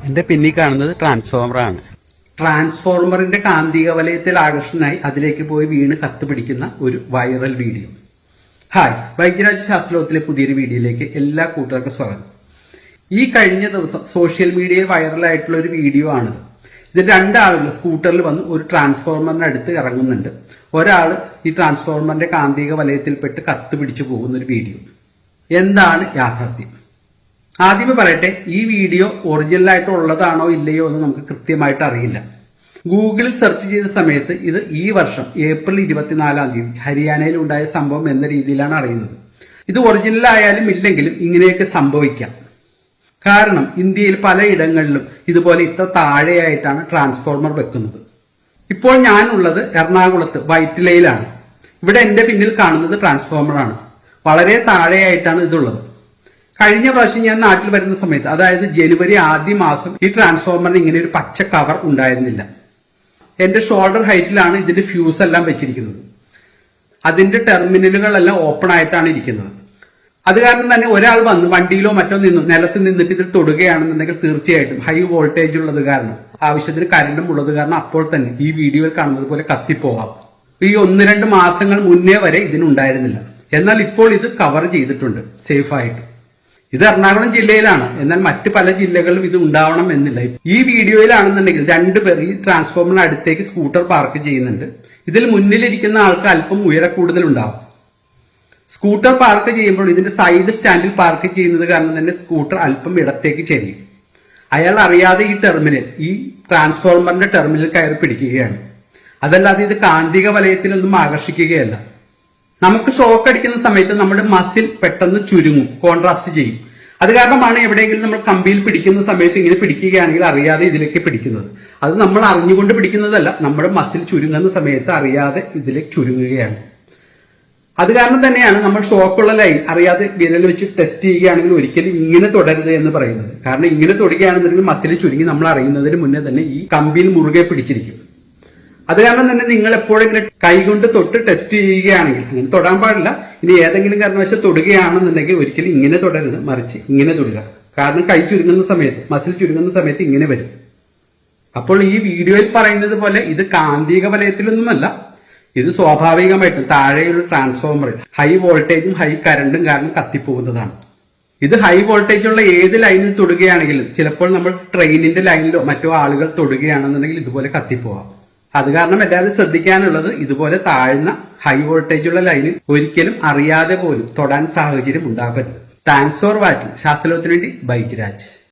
എന്റെ പിന്നിൽ കാണുന്നത് ട്രാൻസ്ഫോമറാണ്. ട്രാൻസ്ഫോമറിന്റെ കാന്തിക വലയത്തിൽ ആകർഷണനായി അതിലേക്ക് പോയി വീണ് കത്തുപിടിക്കുന്ന ഒരു വൈറൽ വീഡിയോ. ഹായ്, വൈദ്യരാജ് ശാസ്ത്രലോകത്തിലെ പുതിയൊരു വീഡിയോയിലേക്ക് എല്ലാ കൂട്ടുകാർക്കും സ്വാഗതം. ഈ കഴിഞ്ഞ ദിവസം സോഷ്യൽ മീഡിയയിൽ വൈറലായിട്ടുള്ള ഒരു വീഡിയോ ആണിത്. ഇത് രണ്ടാളുകൾ സ്കൂട്ടറിൽ വന്ന് ഒരു ട്രാൻസ്ഫോമറിന്റെ അടുത്ത് ഇറങ്ങുന്നുണ്ട്. ഒരാൾ ഈ ട്രാൻസ്ഫോമറിന്റെ കാന്തിക വലയത്തിൽപ്പെട്ട് കത്തുപിടിച്ചു പോകുന്ന ഒരു വീഡിയോ. എന്താണ് യാഥാർത്ഥ്യം? ആദ്യമേ പറയട്ടെ, ഈ വീഡിയോ ഒറിജിനലായിട്ട് ഉള്ളതാണോ ഇല്ലയോ എന്ന് നമുക്ക് കൃത്യമായിട്ട് അറിയില്ല. ഗൂഗിളിൽ സെർച്ച് ചെയ്ത സമയത്ത് ഇത് ഈ വർഷം ഏപ്രിൽ 24 ഹരിയാനയിൽ ഉണ്ടായ സംഭവം എന്ന രീതിയിലാണ് അറിയുന്നത്. ഇത് ഒറിജിനൽ ആയാലും ഇല്ലെങ്കിലും ഇങ്ങനെയൊക്കെ സംഭവിക്കാം. കാരണം ഇന്ത്യയിൽ പലയിടങ്ങളിലും ഇതുപോലെ ഇത്ര താഴെയായിട്ടാണ് ട്രാൻസ്ഫോമർ വെക്കുന്നത്. ഇപ്പോൾ ഞാനുള്ളത് എറണാകുളത്ത് വൈറ്റിലയിലാണ്. ഇവിടെ എന്റെ പിന്നിൽ കാണുന്നത് ട്രാൻസ്ഫോമറാണ്. വളരെ താഴെയായിട്ടാണ് ഇതുള്ളത്. കഴിഞ്ഞ പ്രാവശ്യം ഞാൻ നാട്ടിൽ വരുന്ന സമയത്ത്, അതായത് ജനുവരി ആദ്യ മാസം, ഈ ട്രാൻസ്ഫോമറിന് ഇങ്ങനെ ഒരു പച്ച കവർ ഉണ്ടായിരുന്നില്ല. എന്റെ ഷോൾഡർ ഹൈറ്റിലാണ് ഇതിന്റെ ഫ്യൂസ് എല്ലാം വെച്ചിരിക്കുന്നത്. അതിന്റെ ടെർമിനലുകളെല്ലാം ഓപ്പൺ ആയിട്ടാണ് ഇരിക്കുന്നത്. അത് കാരണം തന്നെ ഒരാൾ വന്ന് വണ്ടിയിലോ മറ്റോ നിലത്ത് നിന്നിട്ട് ഇതിൽ തൊടുകയാണെന്നുണ്ടെങ്കിൽ തീർച്ചയായിട്ടും ഹൈ വോൾട്ടേജ് ഉള്ളത് കാരണം, ആവശ്യത്തിന് കരണ്ടും ഉള്ളത് കാരണം അപ്പോൾ തന്നെ ഈ വീഡിയോയിൽ കാണുന്നത് പോലെ കത്തിപ്പോവാം. ഈ 1-2 മാസങ്ങൾ മുന്നേ വരെ ഇതിനുണ്ടായിരുന്നില്ല. എന്നാൽ ഇപ്പോൾ ഇത് കവർ ചെയ്തിട്ടുണ്ട് സേഫായിട്ട്. ഇത് എറണാകുളം ജില്ലയിലാണ്. എന്നാൽ മറ്റ് പല ജില്ലകളിലും ഇത് ഉണ്ടാവണം എന്നില്ല. ഈ വീഡിയോയിലാണെന്നുണ്ടെങ്കിൽ 2 പേർ ഈ ട്രാൻസ്ഫോമറിന് അടുത്തേക്ക് സ്കൂട്ടർ പാർക്ക് ചെയ്യുന്നുണ്ട്. ഇതിൽ മുന്നിലിരിക്കുന്ന ആൾക്ക് അല്പം ഉയരക്കൂടുതൽ ഉണ്ടാവും. സ്കൂട്ടർ പാർക്ക് ചെയ്യുമ്പോൾ ഇതിന്റെ സൈഡ് സ്റ്റാൻഡിൽ പാർക്ക് ചെയ്യുന്നത് കാരണം തന്നെ സ്കൂട്ടർ അല്പം ഇടത്തേക്ക് ചെരിയും. അയാൾ അറിയാതെ ഈ ട്രാൻസ്ഫോമറിന്റെ ടെർമിനൽ കയറി പിടിക്കുകയാണ്. അതല്ലാതെ ഇത് കാന്തിക വലയത്തിലൊന്നും ആകർഷിക്കുകയല്ല. നമുക്ക് ഷോക്ക് അടിക്കുന്ന സമയത്ത് നമ്മുടെ മസിൽ പെട്ടെന്ന് ചുരുങ്ങും, കോൺട്രാസ്റ്റ് ചെയ്യും. അത് കാരണമാണ് എവിടെയെങ്കിലും നമ്മൾ കമ്പിയിൽ പിടിക്കുന്ന സമയത്ത് ഇങ്ങനെ പിടിക്കുകയാണെങ്കിൽ അറിയാതെ ഇതിലേക്ക് പിടിക്കുന്നത്. അത് നമ്മൾ അറിഞ്ഞുകൊണ്ട് പിടിക്കുന്നതല്ല, നമ്മുടെ മസിൽ ചുരുങ്ങുന്ന സമയത്ത് അറിയാതെ ഇതിലേക്ക് ചുരുങ്ങുകയാണ്. അത് കാരണം തന്നെയാണ് നമ്മൾ ഷോക്കുള്ള ലൈൻ അറിയാതെ വിരൽ വെച്ച് ടെസ്റ്റ് ചെയ്യുകയാണെങ്കിൽ ഒരിക്കലും ഇങ്ങനെ തുടരുത് എന്ന് പറയുന്നത്. കാരണം ഇങ്ങനെ തൊടുകയാണെന്നുണ്ടെങ്കിൽ മസിൽ ചുരുങ്ങി നമ്മൾ അറിയുന്നതിന് മുന്നേ തന്നെ ഈ കമ്പിയിൽ മുറുകെ പിടിച്ചിരിക്കും. അത് കാരണം തന്നെ നിങ്ങൾ എപ്പോഴും ഇങ്ങനെ കൈകൊണ്ട് തൊട്ട് ടെസ്റ്റ് ചെയ്യുകയാണെങ്കിൽ, അങ്ങനെ തൊടാൻ പാടില്ല. ഇനി ഏതെങ്കിലും കാരണവശാൽ തൊടുകയാണെന്നുണ്ടെങ്കിൽ ഒരിക്കലും ഇങ്ങനെ തൊടരുത്, മറിച്ച് ഇങ്ങനെ തൊടുക. കാരണം കൈ ചുരുങ്ങുന്ന സമയത്ത്, മസിൽ ചുരുങ്ങുന്ന സമയത്ത് ഇങ്ങനെ വരും. അപ്പോൾ ഈ വീഡിയോയിൽ പറയുന്നത് പോലെ ഇത് കാന്തിക വലയത്തിലൊന്നുമല്ല. ഇത് സ്വാഭാവികമായിട്ടും താഴെയുള്ള ട്രാൻസ്ഫോമറിൽ ഹൈ വോൾട്ടേജും ഹൈ കറണ്ടും കാരണം കത്തിപ്പോകുന്നതാണ്. ഇത് ഹൈ വോൾട്ടേജുള്ള ഏത് ലൈനിൽ തൊടുകയാണെങ്കിലും, ചിലപ്പോൾ നമ്മൾ ട്രെയിനിന്റെ ലൈനിലോ മറ്റോ ആളുകൾ തൊടുകയാണെന്നുണ്ടെങ്കിൽ ഇതുപോലെ കത്തിപ്പോവാം. അത് കാരണം എല്ലാവരും ശ്രദ്ധിക്കാനുള്ളത്, ഇതുപോലെ താഴ്ന്ന ഹൈ വോൾട്ടേജുള്ള ലൈനിൽ ഒരിക്കലും അറിയാതെ പോലും തൊടാൻ സാഹചര്യം ഉണ്ടാകരുത്. Thanks for watching. ശാസ്ത്രലോകത്തിന് വേണ്ടി വൈദ്യരാജ്.